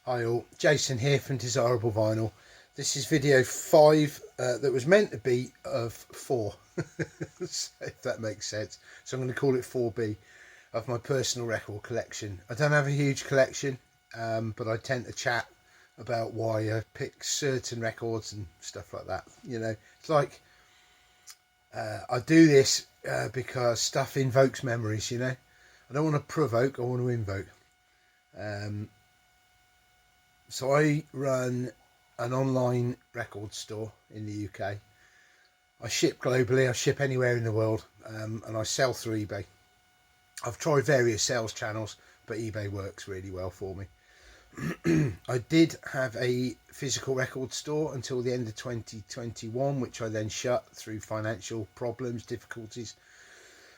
Hi all, Jason here from Desirable Vinyl. This is video 5 that was meant to be of 4, if that makes sense. So I'm going to call it 4B of my personal record collection. I don't have a huge collection, but I tend to chat about why I pick certain records and stuff like that. You know, it's like I do this because stuff invokes memories, you know. I don't want to provoke, I want to invoke. So I run an online record store in the UK. I ship globally, I ship anywhere in the world, and I sell through eBay. I've tried various sales channels, but eBay works really well for me. I did have a physical record store until the end of 2021, which I then shut through financial problems, difficulties.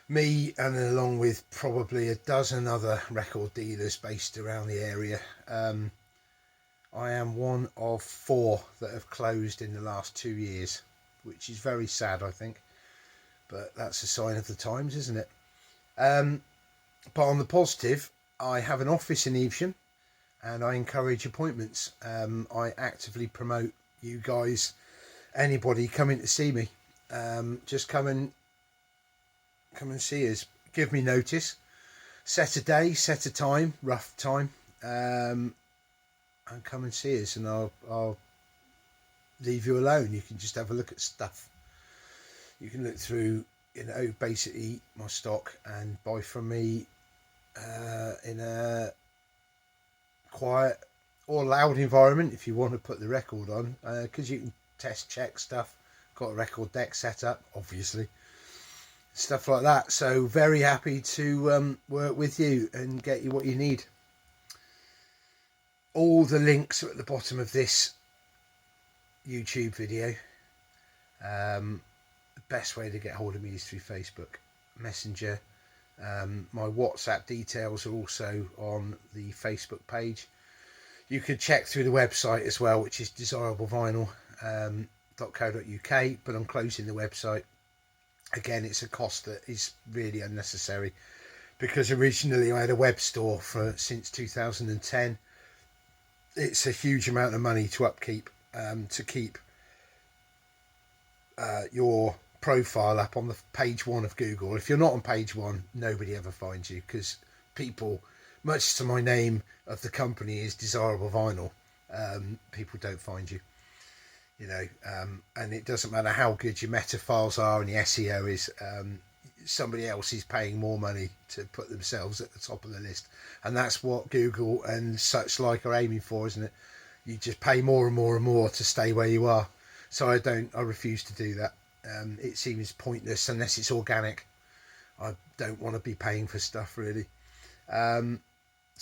Me, and along with probably a dozen other record dealers based around the area. I am one of 4 that have closed in the last 2 years, which is very sad, I think. But that's a sign of the times, isn't it? But on the positive, I have an office in Evesham and I encourage appointments. I actively promote you guys, anybody coming to see me. Just come and see us. Give me notice. Set a day, set a time, rough time. And come and see us, and I'll leave you alone. You can just have a look at stuff. You can look through, you know, basically my stock and buy from me in a quiet or loud environment if you want to put the record on, because you can test check stuff. Got a record deck set up, obviously, stuff like that. So very happy to work with you and get you what you need. All the links are at the bottom of this YouTube video. The best way to get hold of me is through Facebook Messenger. My WhatsApp details are also on the Facebook page. You can check through the website as well, which is desirablevinyl.co.uk, but I'm closing the website. Again, it's a cost that is really unnecessary, because originally I had a web store since 2010. It's a huge amount of money to upkeep, to keep your profile up on the page 1 of Google. If you're not on page 1, nobody ever finds you, because people, much to my name of the company is Desirable Vinyl, people don't find you, you know, and it doesn't matter how good your meta files are and your SEO is. Somebody else is paying more money to put themselves at the top of the list, and that's what Google and such like are aiming for, isn't it? You just pay more and more and more to stay where you are. So I refuse to do that. It seems pointless unless it's organic. I don't want to be paying for stuff, really. So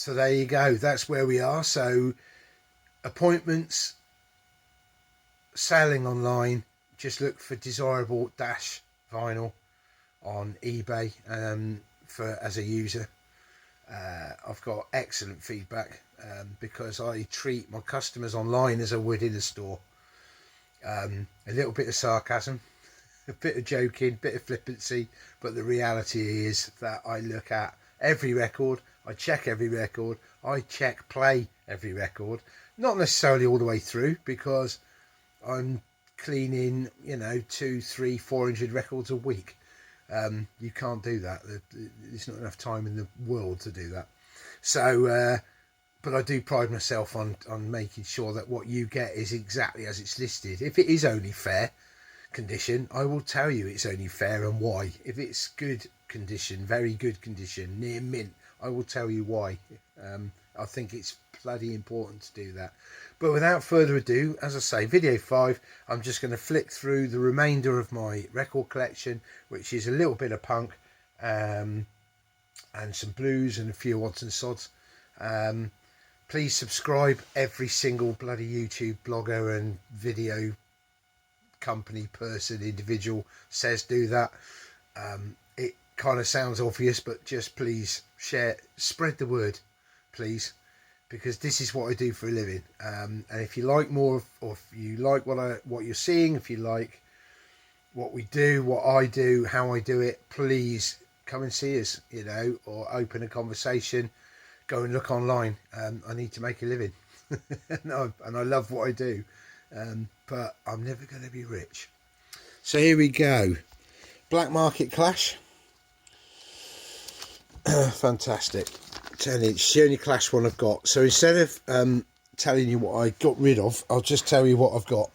there you go, that's where we are. So appointments, selling online, just look for Desirable Vinyl on eBay as a user. I've got excellent feedback because I treat my customers online as I would in a store. A little bit of sarcasm, a bit of joking, a bit of flippancy, but the reality is that I look at every record, I check every record, I play every record, not necessarily all the way through, because I'm cleaning, you know, 200, 300, 400 records a week. You can't do that. There's not enough time in the world to do that. So but I do pride myself on making sure that what you get is exactly as it's listed. If it is only fair condition, I will tell you it's only fair and why. If it's good condition, very good condition, near mint, I will tell you why. I think it's bloody important to do that. But without further ado, as I say, video 5, I'm just going to flick through the remainder of my record collection, which is a little bit of punk and some blues and a few odds and sods. Please subscribe. Every single bloody YouTube blogger and video company person, individual says do that. It kind of sounds obvious, but just please share, spread the word, please, because this is what I do for a living. And if you like more, or if you like what you're seeing, if you like what we do, what I do, how I do it, please come and see us, you know, or open a conversation. Go and look online. I need to make a living. and I love what I do, but I'm never going to be rich. So here we go. Black Market Clash. Fantastic. 10 inch. It's the only Clash one I've got. So instead of telling you what I got rid of, I'll just tell you what I've got.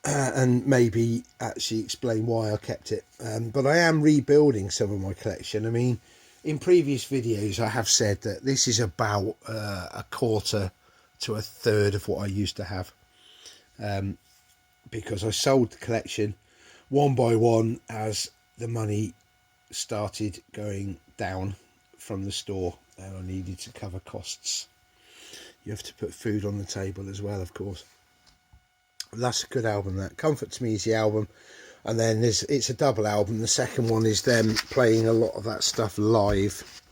And maybe actually explain why I kept it. But I am rebuilding some of my collection. I mean, in previous videos I have said that this is about a quarter to a third of what I used to have, because I sold the collection one by one as the money started going down from the store and I needed to cover costs. You have to put food on the table as well, of course. That's a good album. That Comfort to Me is the album, and then it's a double album. The second one is them playing a lot of that stuff live.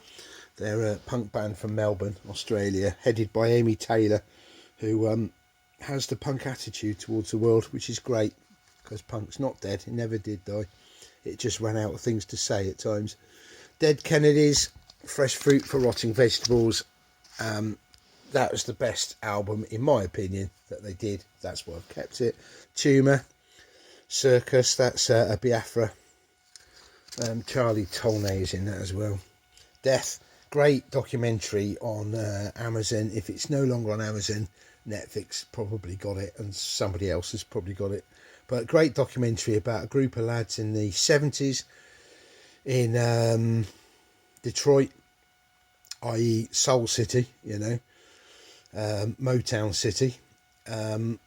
They're a punk band from Melbourne, Australia, headed by Amy Taylor, who has the punk attitude towards the world, which is great, because punk's not dead. It never did die. It just ran out of things to say at times. Dead Kennedys, Fresh Fruit for Rotting Vegetables. That was the best album, in my opinion, that they did. That's why I've kept it. Tumour, Circus, that's a Biafra. Charlie Tolnay is in that as well. Death, great documentary on Amazon. If it's no longer on Amazon, Netflix probably got it, and somebody else has probably got it. But great documentary about a group of lads in the 70s in Detroit, i.e. Soul City, you know. Motown City, who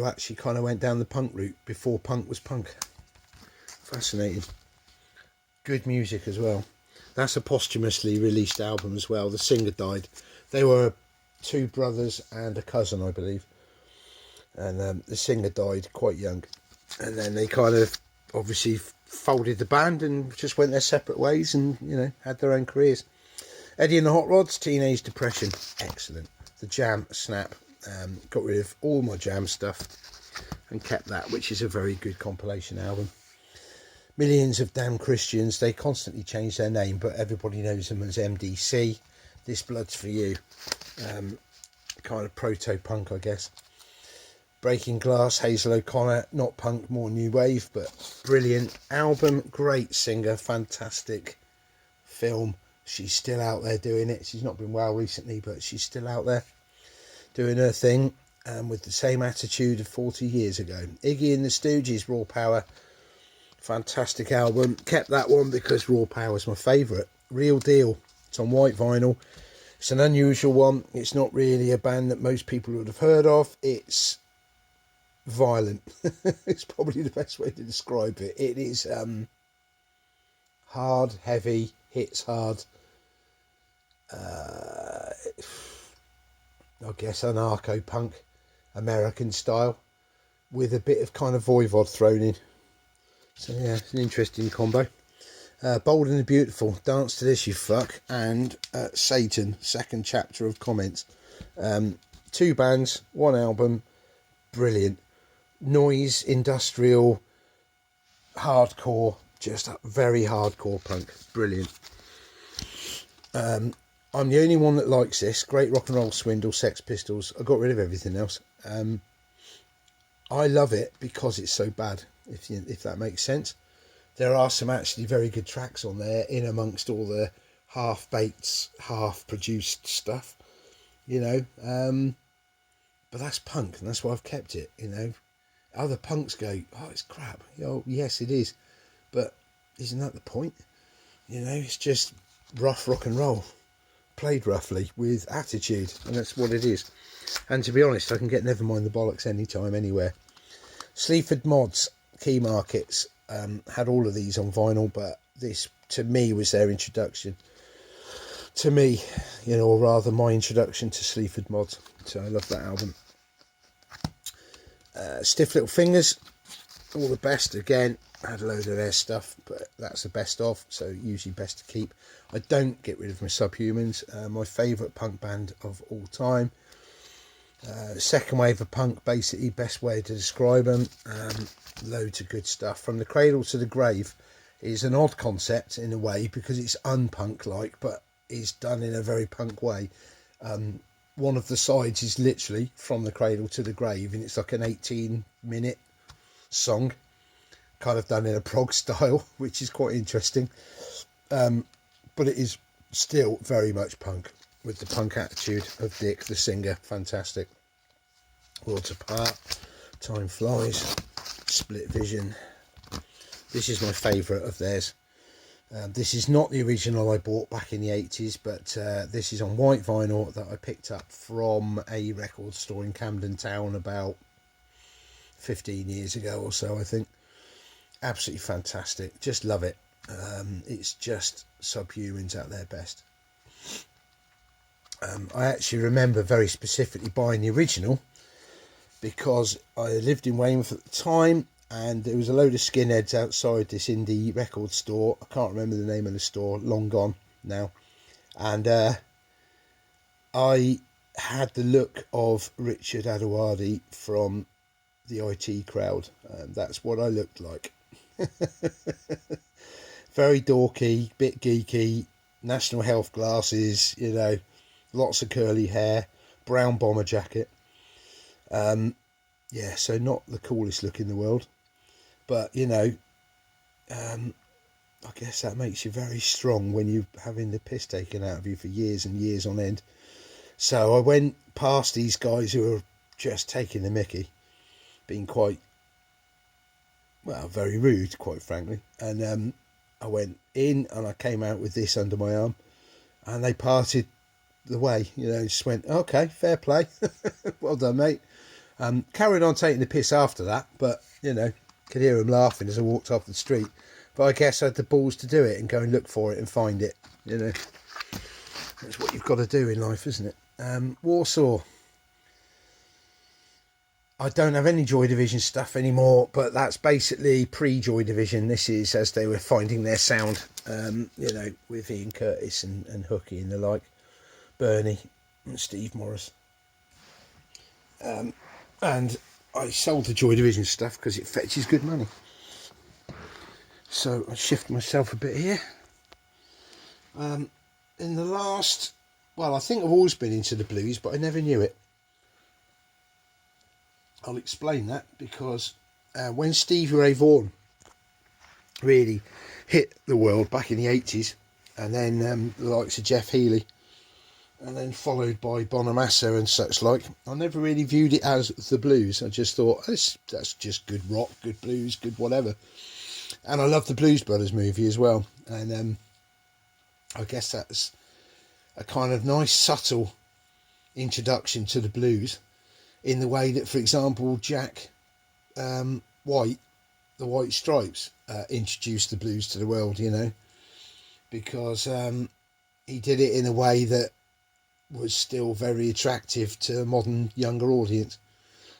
actually kind of went down the punk route before punk was punk. Fascinating. Good music as well. That's a posthumously released album as well. The singer died. They were two brothers and a cousin, I believe, and the singer died quite young, and then they kind of obviously folded the band and just went their separate ways, and you know, had their own careers. Eddie and the Hot Rods, Teenage Depression, excellent. The Jam, Snap, got rid of all my Jam stuff and kept that, which is a very good compilation album. Millions of Damn Christians, they constantly change their name, but everybody knows them as MDC. This Blood's For You, kind of proto-punk, I guess. Breaking Glass, Hazel O'Connor, not punk, more new wave, but brilliant album, great singer, fantastic film. She's still out there doing it. She's not been well recently, but she's still out there doing her thing, with the same attitude of 40 years ago. Iggy and the Stooges, Raw Power, fantastic album. Kept that one because Raw Power is my favourite. Real Deal, it's on white vinyl. It's an unusual one. It's not really a band that most people would have heard of. It's violent. It's probably the best way to describe it. It is hard, heavy, hits hard. I guess anarcho-punk, American style, with a bit of kind of Voivod thrown in. So yeah, it's an interesting combo. Bold and the Beautiful, Dance to This You Fuck, and Satan, second chapter of Comments. Two bands, one album, brilliant. Noise, industrial, hardcore, just very hardcore punk, brilliant. I'm the only one that likes this. Great Rock and Roll Swindle, Sex Pistols. I got rid of everything else. I love it because it's so bad, if that makes sense. There are some actually very good tracks on there, in amongst all the half-baked, half-produced stuff, you know. But that's punk, and that's why I've kept it, you know. Other punks go, oh, it's crap. Oh, yes, it is. But isn't that the point? You know, it's just rough rock and roll, played roughly with attitude, and that's what it is. And to be honest, I can get Never Mind the Bollocks anytime, anywhere. Sleaford Mods, Key Markets, had all of these on vinyl, but this to me was their introduction to me, you know, or rather my introduction to Sleaford Mods. So I love that album. Stiff Little Fingers, all the best. Again, I had a load of their stuff, but that's the best of, so usually best to keep. I don't get rid of my Subhumans, my favourite punk band of all time. Second wave of punk, basically, best way to describe them. Loads of good stuff. From the Cradle to the Grave is an odd concept in a way, because it's unpunk like, but is done in a very punk way. one of the sides is literally From the Cradle to the Grave, and it's like an 18-minute song, kind of done in a prog style, which is quite interesting. But it is still very much punk, with the punk attitude of Dick, the singer. Fantastic. Worlds Apart, Time Flies, Split Vision. This is my favourite of theirs. This is not the original I bought back in the 80s, but this is on white vinyl that I picked up from a record store in Camden Town about 15 years ago or so, I think. Absolutely fantastic. Just love it. It's just Subhumans at their best. I actually remember very specifically buying the original because I lived in Weymouth at the time, and there was a load of skinheads outside this indie record store. I can't remember the name of the store, long gone now. And I had the look of Richard Adowardi from the IT Crowd. That's what I looked like. Very dorky, bit geeky, National Health glasses, you know, lots of curly hair, brown bomber jacket. Yeah, so not the coolest look in the world. But, you know, I guess that makes you very strong when you're having the piss taken out of you for years and years on end. So I went past these guys who were just taking the mickey, being quite, well, very rude, quite frankly. And I went in and I came out with this under my arm, and they parted the way, you know, just went, okay, fair play. Well done, mate. Carried on taking the piss after that, but, you know, could hear them laughing as I walked off the street. But I guess I had the balls to do it and go and look for it and find it, you know. That's what you've got to do in life, isn't it? Warsaw. I don't have any Joy Division stuff anymore, but that's basically pre-Joy Division. This is as they were finding their sound, you know, with Ian Curtis and Hooky and the like, Bernie and Steve Morris. And I sold the Joy Division stuff because it fetches good money. So I shift myself a bit here. In the last, well, I think I've always been into the blues, but I never knew it. I'll explain that because when Stevie Ray Vaughan really hit the world back in the 80s, and then the likes of Jeff Healey, and then followed by Bonamassa and such like, I never really viewed it as the blues. I just thought, that's just good rock, good blues, good whatever. And I love the Blues Brothers movie as well. And I guess that's a kind of nice, subtle introduction to the blues, in the way that, for example, Jack White, the White Stripes, introduced the blues to the world, you know, because he did it in a way that was still very attractive to a modern younger audience,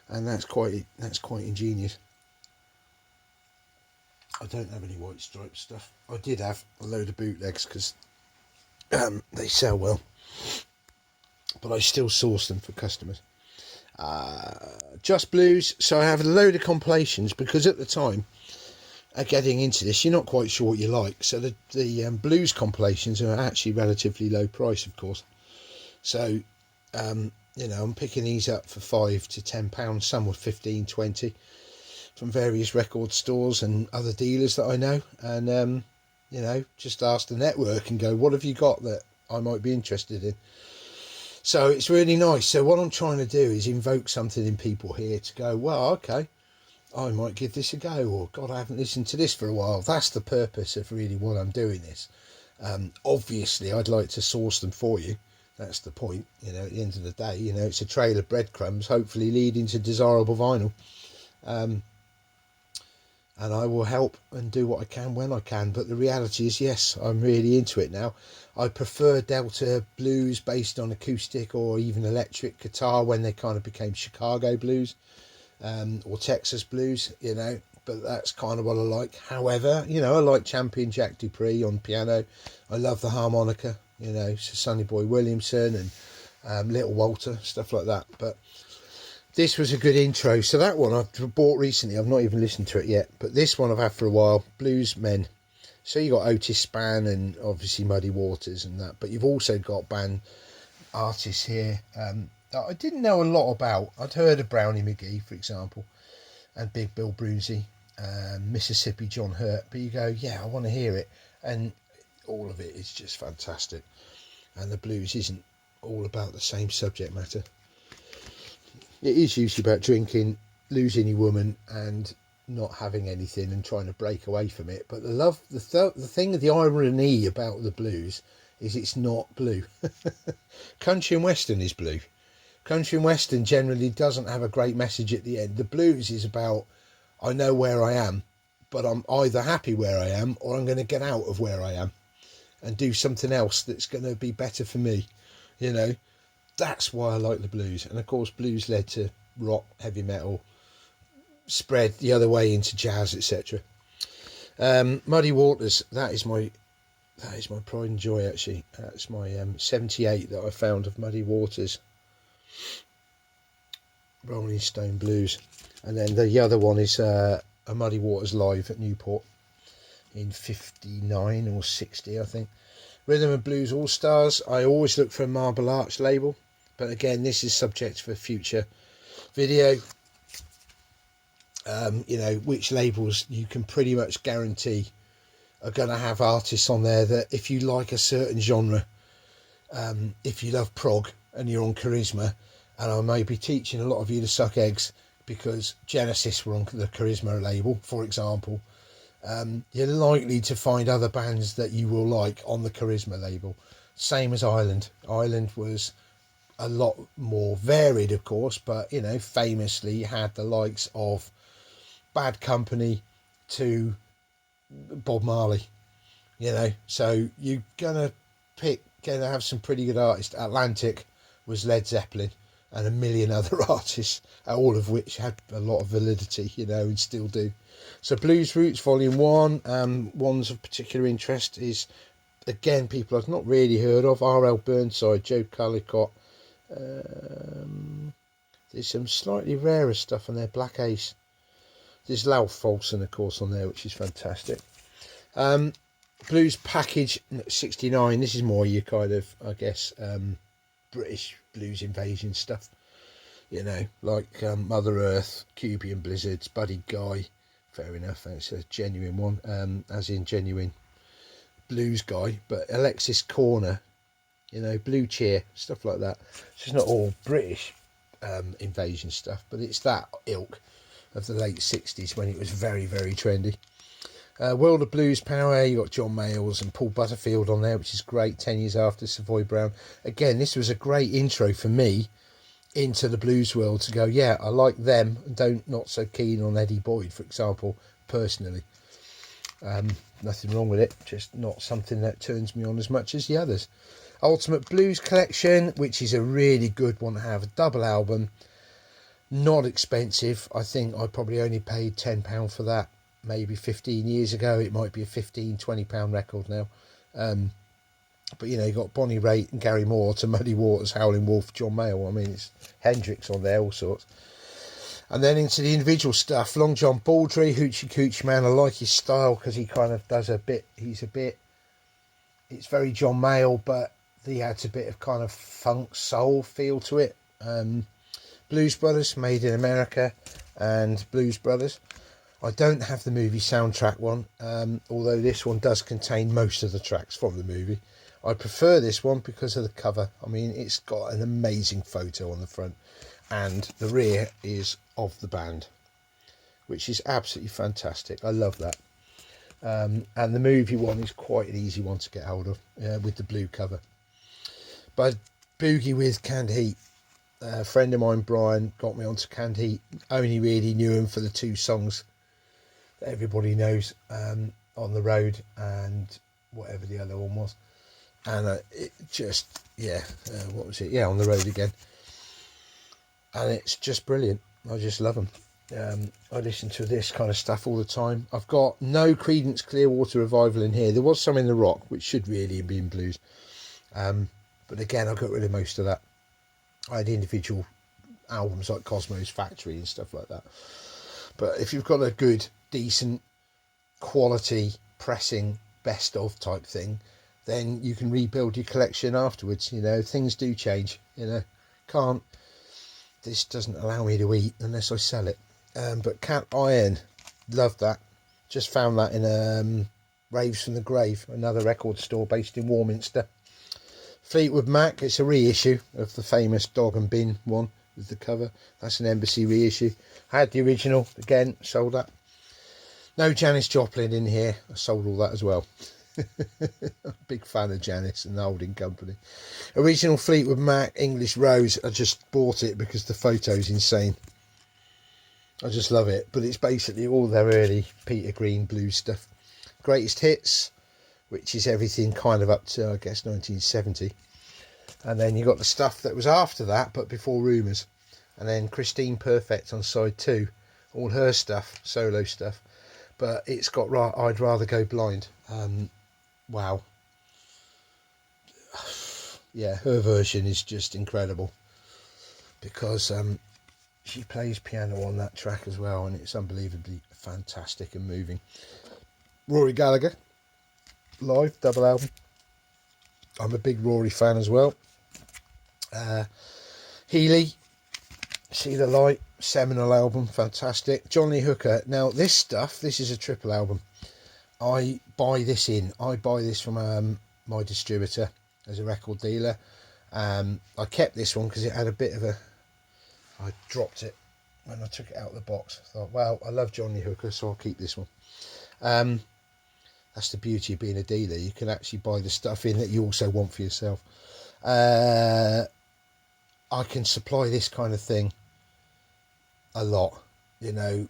and that's quite ingenious. I don't have any White Stripes stuff. I did have a load of bootlegs because they sell well, but I still source them for customers. Just Blues. So I have a load of compilations because at the time getting into this, you're not quite sure what you like. So the blues compilations are actually relatively low price, of course. So you know, I'm picking these up for £5 to £10. Some were 15, 20 from various record stores and other dealers that I know. And you know, just ask the network and go, what have you got that I might be interested in? So it's really nice. So what I'm trying to do is invoke something in people here to go, well, okay, I might give this a go, or God, I haven't listened to this for a while. That's the purpose of really what I'm doing this. Obviously, I'd like to source them for you. That's the point. You know, at the end of the day, you know, it's a trail of breadcrumbs, hopefully leading to desirable vinyl. And I will help and do what I can when I can. But the reality is, yes, I'm really into it now. I prefer Delta blues based on acoustic or even electric guitar when they kind of became Chicago blues, or Texas blues, you know. But that's kind of what I like. However, you know, I like Champion Jack Dupree on piano. I love the harmonica, you know, so Sonny Boy Williamson and Little Walter, stuff like that. But this was a good intro. So that one I've bought recently. I've not even listened to it yet. But this one I've had for a while. Blues Men. So you got Otis Spann and obviously Muddy Waters and that. But you've also got artists here that I didn't know a lot about. I'd heard of Brownie McGee, for example, and Big Bill Brucey, Mississippi John Hurt, but you go, yeah, I want to hear it, and all of it is just fantastic. And the blues isn't all about the same subject matter. It is usually about drinking, losing your woman, and not having anything and trying to break away from it. But the thing, the irony about the blues is it's not blue. Country and Western is blue. Country and Western generally doesn't have a great message at the end. The blues is about, I know where I am, but I'm either happy where I am or I'm going to get out of where I am and do something else that's going to be better for me. You know, that's why I like the blues. And of course, blues led to rock, heavy metal, spread the other way into jazz, etc. Muddy Waters, that is my pride and joy, actually. That's my 78 that I found of Muddy Waters, Rolling Stone Blues. And then the other one is a Muddy Waters live at Newport in 59 or 60, I think. Rhythm and Blues All Stars. I always look for a Marble Arch label, but again, this is subject for future video. You know, which labels you can pretty much guarantee are going to have artists on there that if you like a certain genre, if you love prog and you're on Charisma, and I may be teaching a lot of you to suck eggs because Genesis were on the Charisma label, for example, you're likely to find other bands that you will like on the Charisma label. Same as Island. Island was a lot more varied, of course, but, you know, famously had the likes of Bad Company to Bob Marley, you know, so you're gonna have some pretty good artists. Atlantic was Led Zeppelin and a million other artists, all of which had a lot of validity, you know, and still do. So Blues Roots Volume 1, ones of particular interest is, again, people I've not really heard of. R.L. Burnside, Joe Cullicott. There's some slightly rarer stuff on there. Black Ace. There's Lau Folsom, of course, on there, which is fantastic. Blues Package 69. This is more your kind of, I guess, British blues invasion stuff. You know, like Mother Earth, Cuban Blizzards, Buddy Guy. Fair enough, that's a genuine one, as in genuine blues guy. But Alexis Corner, you know, Blue Cheer, stuff like that. It's just not all British invasion stuff, but it's that ilk of the late 60s when it was very, very trendy. World of Blues Power, you got John Mayall and Paul Butterfield on there, which is great, 10 years after Savoy Brown. Again, this was a great intro for me into the blues world to go, yeah, I like them, and not so keen on Eddie Boyd, for example, personally. Nothing wrong with it, just not something that turns me on as much as the others. Ultimate Blues Collection, which is a really good one to have, a double album, not expensive. I think I probably only paid £10 for that maybe 15 years ago. It might be a £15-20 record now. But, you know, you got Bonnie Raitt and Gary Moore to Muddy Waters, Howlin' Wolf, John Mayall. I mean, it's Hendrix on there, all sorts. And then into the individual stuff. Long John Baldry, Hoochie Coochie Man. I like his style because he kind of does it's very John Mayall, but he adds a bit of kind of funk soul feel to it. Blues Brothers, Made in America, and Blues Brothers. I don't have the movie soundtrack one, although this one does contain most of the tracks from the movie. I prefer this one because of the cover. I mean, it's got an amazing photo on the front, and the rear is of the band, which is absolutely fantastic. I love that. And the movie one is quite an easy one to get hold of, with the blue cover. But Boogie with Canned Heat. A friend of mine, Brian, got me onto Canned Heat. Only really knew him for the two songs that everybody knows, On the Road and whatever the other one was. And it just, what was it? Yeah, On the Road Again. And it's just brilliant. I just love them. I listen to this kind of stuff all the time. I've got no Creedence Clearwater Revival in here. There was some in the rock, which should really be in blues. But again, I got rid of most of that. I had individual albums like Cosmo's Factory and stuff like that. But if you've got a good, decent, quality, pressing, best of type thing, then you can rebuild your collection afterwards. You know, things do change. You know, can't. This doesn't allow me to eat unless I sell it. But Cat Iron, love that. Just found that in Raves from the Grave, another record store based in Warminster. Fleetwood Mac, it's a reissue of the famous Dog and Bin one with the cover. That's an Embassy reissue. I had the original, again, sold that. No Janis Joplin in here, I sold all that as well. Big fan of Janis and the holding company. Original Fleetwood Mac English Rose, I just bought it because the photo's insane. I just love it, but it's basically all their early Peter Green blues stuff. Greatest Hits, which is everything kind of up to, I guess, 1970. And then you got the stuff that was after that, but before Rumours. And then Christine Perfect on side 2, all her stuff, solo stuff. But it's got I'd Rather Go Blind. Wow. Yeah, her version is just incredible. Because she plays piano on that track as well, and it's unbelievably fantastic and moving. Rory Gallagher, live, double album. I'm a big Rory fan as well. Healy, See the Light, seminal album, fantastic. John Lee Hooker. Now this stuff, this is a triple album. I buy this from my distributor as a record dealer. I kept this one because it had a bit of a... I dropped it when I took it out of the box. I thought, well, I love John Lee Hooker, so I'll keep this one. That's the beauty of being a dealer. You can actually buy the stuff in that you also want for yourself. I can supply this kind of thing a lot. You know,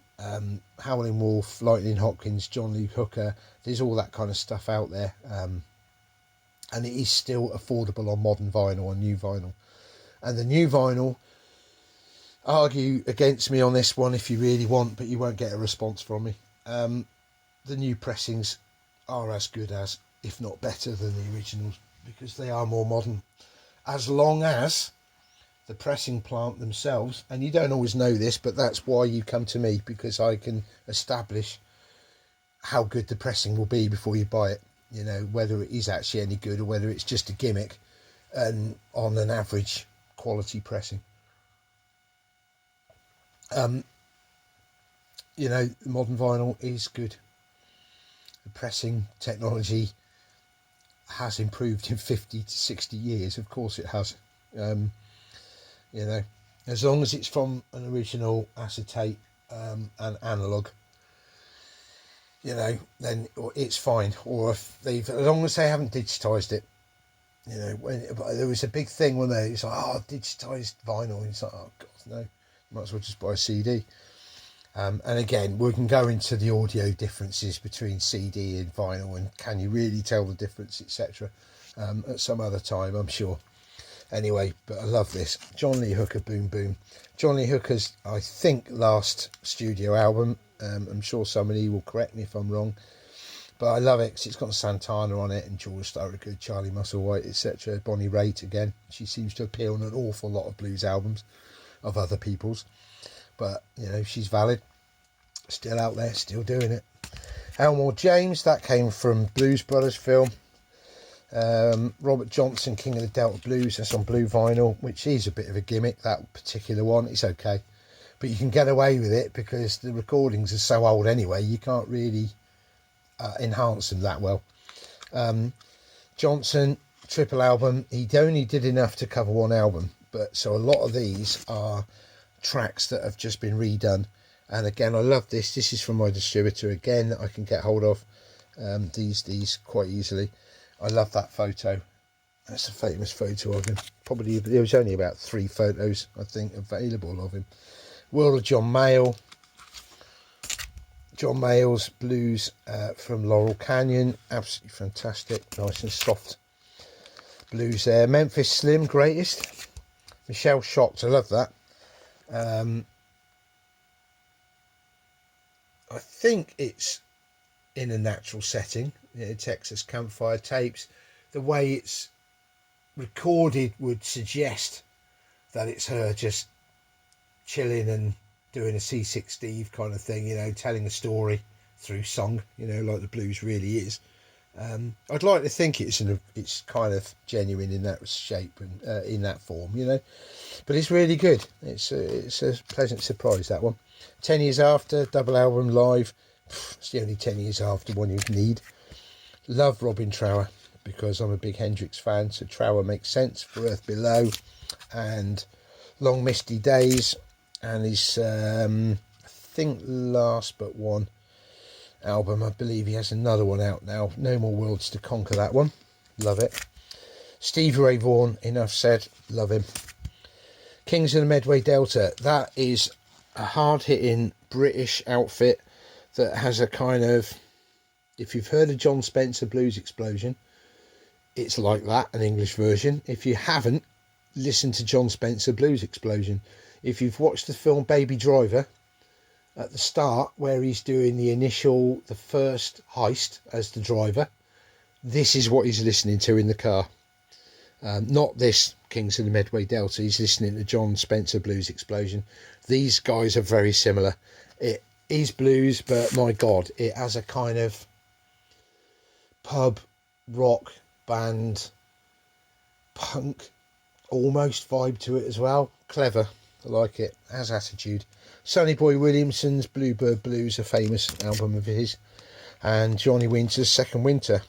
Howlin' Wolf, Lightning Hopkins, John Lee Hooker. There's all that kind of stuff out there. And it is still affordable on modern vinyl, on new vinyl. And the new vinyl, argue against me on this one if you really want, but you won't get a response from me. The new pressings are as good as, if not better than the originals, because they are more modern. As long as the pressing plant themselves, and you don't always know this, but that's why you come to me, because I can establish how good the pressing will be before you buy it. You know, whether it is actually any good or whether it's just a gimmick and on an average quality pressing. You know, modern vinyl is good. The pressing technology has improved in 50 to 60 years. Of course it has. You know, as long as it's from an original acetate and analog, you know, then it's fine. Or if as long as they haven't digitized it. You know, there was a big thing when it's like, oh, digitized vinyl. And it's like, oh God, no, you might as well just buy a CD. And again, we can go into the audio differences between CD and vinyl, and can you really tell the difference, etc. At some other time, I'm sure. Anyway, but I love this. John Lee Hooker, Boom Boom. John Lee Hooker's, I think, last studio album. I'm sure somebody will correct me if I'm wrong. But I love it because it's got Santana on it and George Thorogood, Charlie Musselwhite, etc. Bonnie Raitt again. She seems to appear on an awful lot of blues albums of other people's. But, you know, she's valid. Still out there, still doing it. Elmore James, that came from Blues Brothers film. Robert Johnson, King of the Delta Blues, that's on blue vinyl, which is a bit of a gimmick, that particular one. It's okay. But you can get away with it because the recordings are so old anyway, you can't really enhance them that well. Johnson, triple album. He only did enough to cover one album, but so a lot of these are tracks that have just been redone. And again, I love this. This is from my distributor. Again, I can get hold of these quite easily. I love that photo. That's a famous photo of him. Probably there was only about 3 photos, I think, available of him. World of John Mayall. John Mayall's blues from Laurel Canyon. Absolutely fantastic. Nice and soft blues there. Memphis Slim, Greatest. Michelle Shocked. I love that. I think it's in a natural setting, you know, Texas campfire tapes. The way it's recorded would suggest that it's her just chilling and doing a C6 Steve kind of thing, you know, telling a story through song, you know, like the blues really is. I'd like to think it's kind of genuine in that shape and in that form, you know. But it's really good. It's a pleasant surprise, that one. 10 years after, double album live. It's the only 10 years after one you need. Love Robin Trower because I'm a big Hendrix fan, so Trower makes sense for Earth Below and Long Misty Days, and his I think last but one album, I believe he has another one out now, No More Worlds to Conquer, that one, love it. Stevie Ray Vaughan, enough said, love him. Kings of the Medway Delta, that is a hard-hitting British outfit that has a kind of, if you've heard of John Spencer Blues Explosion, it's like that, an English version. If you haven't, listen to John Spencer Blues Explosion. If you've watched the film Baby Driver, at the start where he's doing the first heist as the driver, this is what he's listening to in the car. Not this Kings of the Medway Delta, he's listening to John Spencer Blues Explosion. These guys are very similar. It is blues, but my God, it has a kind of pub rock band punk almost vibe to it as well. Clever, I like it, has attitude. Sonny Boy Williamson's Bluebird Blues, a famous album of his, and Johnny Winter's Second Winter.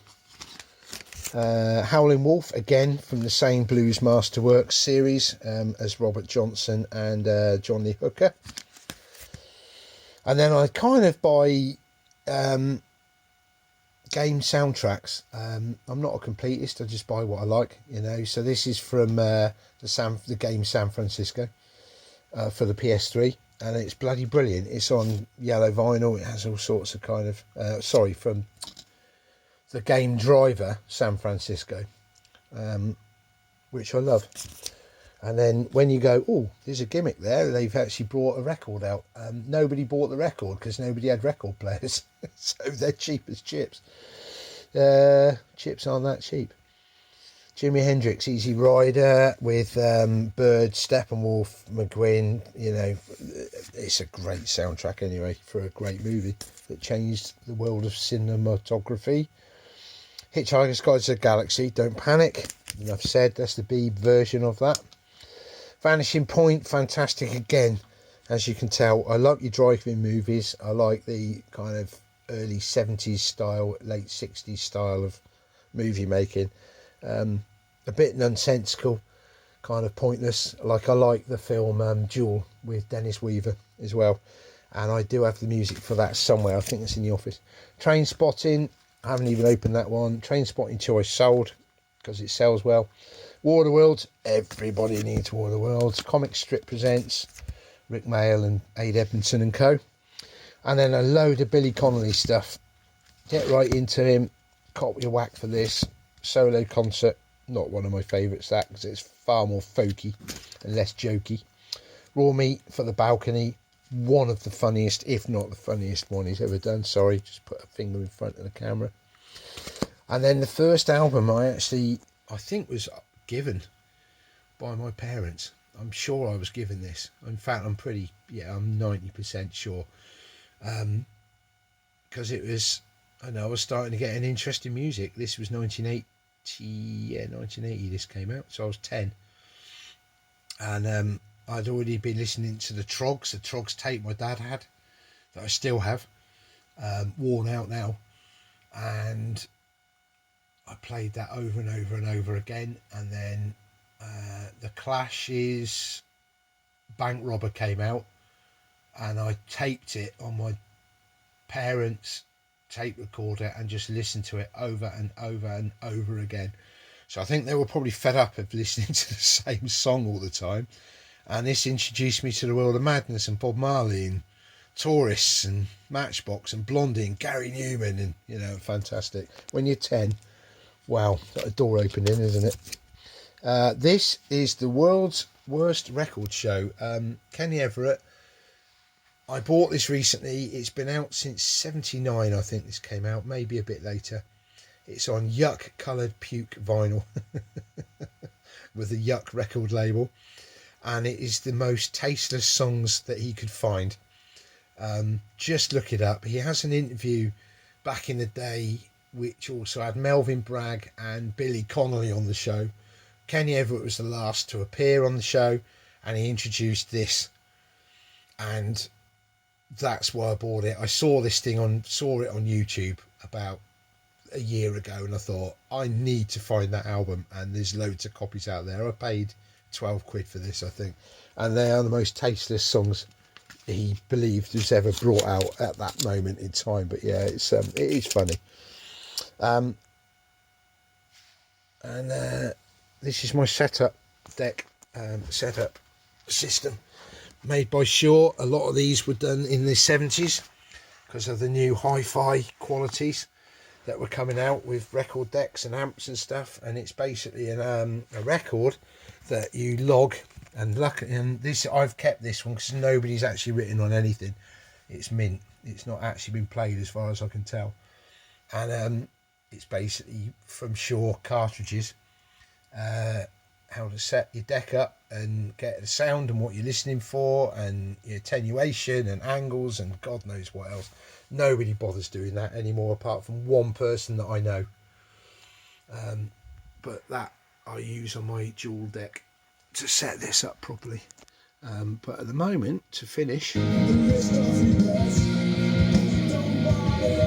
Howlin' Wolf, again from the same Blues Masterworks series as Robert Johnson and John Lee Hooker. And then I kind of buy game soundtracks. I'm not a completist, I just buy what I like, you know. So this is from the game San Francisco for the PS3, and it's bloody brilliant. It's on yellow vinyl, it has all sorts of kind of from the game Driver San Francisco, which I love. And then when you go, oh, there's a gimmick there, they've actually brought a record out. Nobody bought the record because nobody had record players. So they're cheap as chips. Chips aren't that cheap. Jimi Hendrix, Easy Rider with Bird, Steppenwolf, McGuinn. You know, it's a great soundtrack anyway for a great movie that changed the world of cinematography. Hitchhiker's Guide to the Galaxy, Don't Panic. Enough said, that's the B version of that. Vanishing Point, fantastic again. As you can tell, I like your drive-in movies. I like the kind of early 70s style, late 60s style of movie making. A bit nonsensical, kind of pointless. Like I like the film Duel with Dennis Weaver as well. And I do have the music for that somewhere. I think it's in the office. Train Spotting, I haven't even opened that one. Train Spotting 2 I sold because it sells well. War of the Worlds, everybody needs War of the Worlds. Comic Strip Presents, Rick Mayall and Ade Edmondson and co. And then a load of Billy Connolly stuff. Get right into him. Cop your whack for this. Solo concert, not one of my favourites, that, because it's far more folky and less jokey. Raw Meat for the Balcony, one of the funniest, if not the funniest one he's ever done. Sorry, just put a finger in front of the camera. And then the first album I think was given by my parents. I'm sure I was given this. In fact, I'm 90% sure. Because it was, I know I was starting to get an interest in music. This was 1980 this came out, so I was 10. And I'd already been listening to the Trogs tape my dad had, that I still have, worn out now. And I played that over and over and over again. And then the Clash's Bank Robber came out, and I taped it on my parents' tape recorder and just listened to it over and over and over again. So I think they were probably fed up of listening to the same song all the time. And this introduced me to the world of Madness and Bob Marley and Tourists and Matchbox and Blondie and Gary Newman, and, you know, fantastic. When you're 10, wow, got a door opening, isn't it? This is the world's worst record show. Kenny Everett. I bought this recently. It's been out since 79, I think this came out, maybe a bit later. It's on Yuck coloured puke vinyl with a Yuck record label, and it is the most tasteless songs that he could find. Just look it up. He has an interview back in the day which also had Melvin Bragg and Billy Connolly on the show. Kenny Everett was the last to appear on the show, and he introduced this, and that's why I bought it. I saw it on YouTube about a year ago, and I thought, I need to find that album, and there's loads of copies out there. I paid 12 quid for this, I think, and they are the most tasteless songs he believed was ever brought out at that moment in time. But yeah, it is funny. This is my setup deck, setup system made by Shaw. A lot of these were done in the 70s because of the new hi-fi qualities that were coming out with record decks and amps and stuff. And it's basically a record that you log, and this, I've kept this one because nobody's actually written on anything. It's mint. It's not actually been played as far as I can tell. And it's basically from Shaw cartridges, how to set your deck up and get the sound and what you're listening for, and your attenuation and angles and God knows what else. Nobody bothers doing that anymore apart from one person that I know. But that I use on my dual deck to set this up properly. But at the moment, to finish,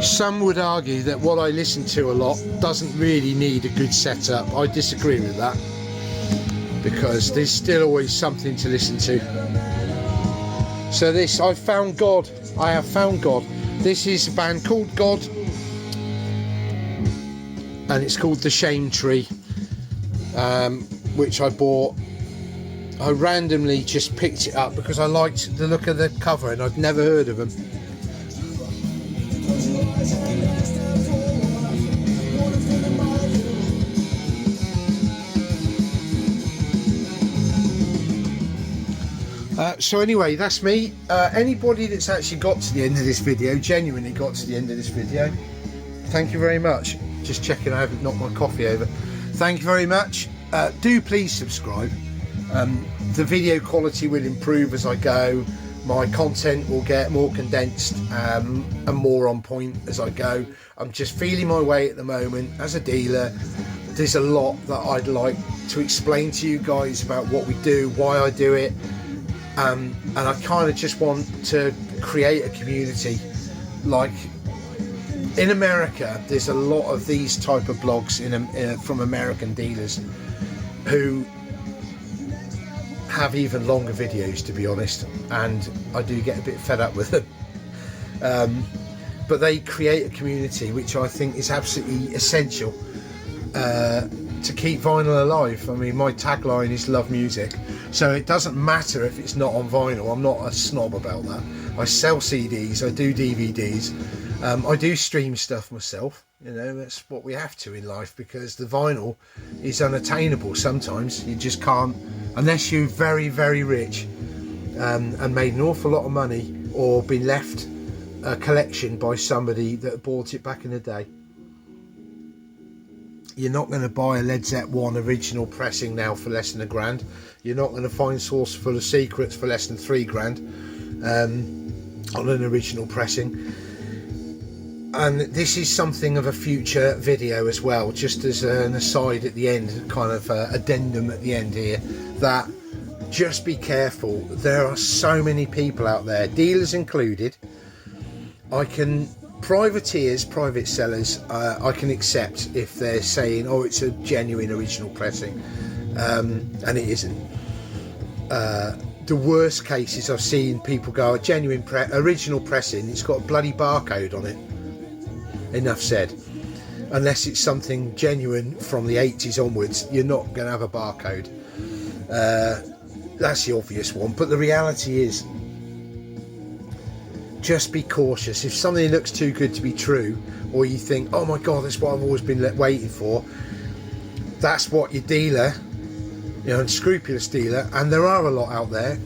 some would argue that what I listen to a lot doesn't really need a good setup. I disagree with that, because there's still always something to listen to. So this, I have found God. This is a band called God, and it's called The Shame Tree, which I bought. I randomly just picked it up because I liked the look of the cover and I'd never heard of them. So anyway, that's me. Anybody that's actually got to the end of this video, genuinely got to the end of this video, thank you very much. Just checking I haven't knocked my coffee over. Thank you very much. Do please subscribe. The video quality will improve as I go. My content will get more condensed and more on point as I go. I'm just feeling my way at the moment as a dealer. There's a lot that I'd like to explain to you guys about what we do, why I do it. And I kind of just want to create a community. Like in America, there's a lot of these type of blogs from American dealers who have even longer videos, to be honest, and I do get a bit fed up with them. But they create a community which I think is absolutely essential to keep vinyl alive. I mean, my tagline is love music, so it doesn't matter if it's not on vinyl. I'm not a snob about that. I sell CDs, I do DVDs, I do stream stuff myself. You know, that's what we have to in life, because the vinyl is unattainable sometimes. You just can't, unless you're very, very rich and made an awful lot of money, or been left a collection by somebody that bought it back in the day. You're not going to buy a Led Zeppelin 1 original pressing now for less than £1,000. You're not going to find Source Full of Secrets for less than £3,000 on an original pressing. And this is something of a future video as well, just as an aside at the end, kind of addendum at the end here, that just be careful. There are so many people out there, dealers included. Privateers, private sellers, I can accept if they're saying, oh, it's a genuine original pressing, and it isn't. The worst cases I've seen people go, a genuine original pressing, it's got a bloody barcode on it. Enough said. Unless it's something genuine from the 80s onwards, you're not going to have a barcode. That's the obvious one, but the reality is, just be cautious. If something looks too good to be true, or you think, oh my god, that's what I've always been waiting for, that's what your dealer, you know, unscrupulous dealer, and there are a lot out there,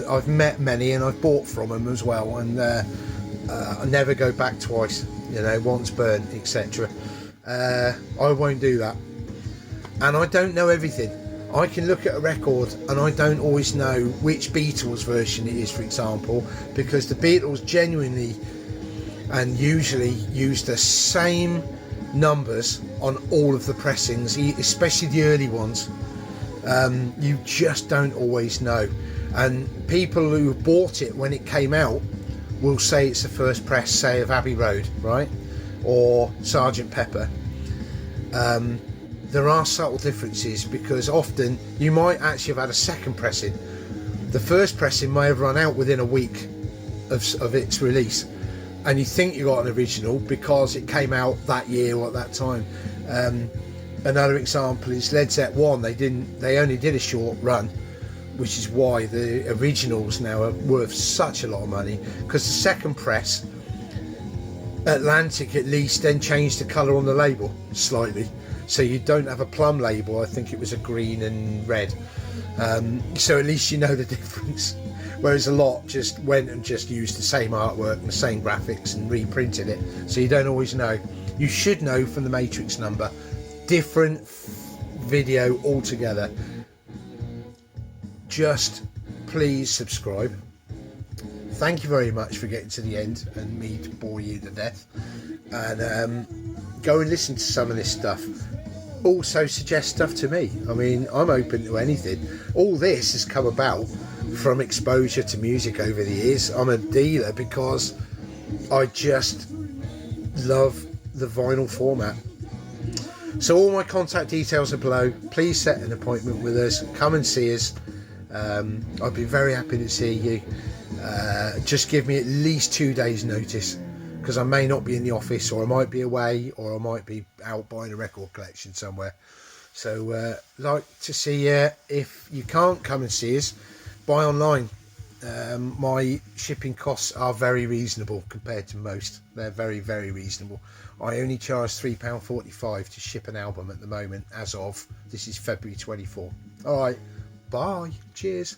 I've met many and I've bought from them as well, and I never go back twice, you know, once burnt, etc. I won't do that. And I don't know everything. I can look at a record and I don't always know which Beatles version it is, for example, because the Beatles genuinely and usually use the same numbers on all of the pressings, especially the early ones. You just don't always know, and people who bought it when it came out will say it's the first press, say, of Abbey Road, right, or Sergeant Pepper. There are subtle differences, because often you might actually have had a second pressing. The first pressing may have run out within a week of its release, and you think you got an original because it came out that year or at that time. Another example is Led Zeppelin 1. They only did a short run, which is why the originals now are worth such a lot of money, because the second press, Atlantic at least, then changed the colour on the label slightly, so you don't have a plum label. I think it was a green and red, so at least you know the difference, whereas a lot just went and just used the same artwork and the same graphics and reprinted it, so you don't always know. You should know from the matrix number. Different video altogether. Just please subscribe. Thank you very much for getting to the end and me to bore you to death, and go and listen to some of this stuff. Also suggest stuff to me. I mean, I'm open to anything. All this has come about from exposure to music over the years. I'm a dealer because I just love the vinyl format. So all my contact details are below. Please set an appointment with us. Come and see us. I'd be very happy to see you. Just give me at least 2 days notice, because I may not be in the office, or I might be away, or I might be out buying a record collection somewhere. So like to see you. If you can't come and see us, buy online. My shipping costs are very reasonable compared to most. They're very, very reasonable. I only charge £3.45 to ship an album at the moment, as of this is February 24. All right, bye, cheers.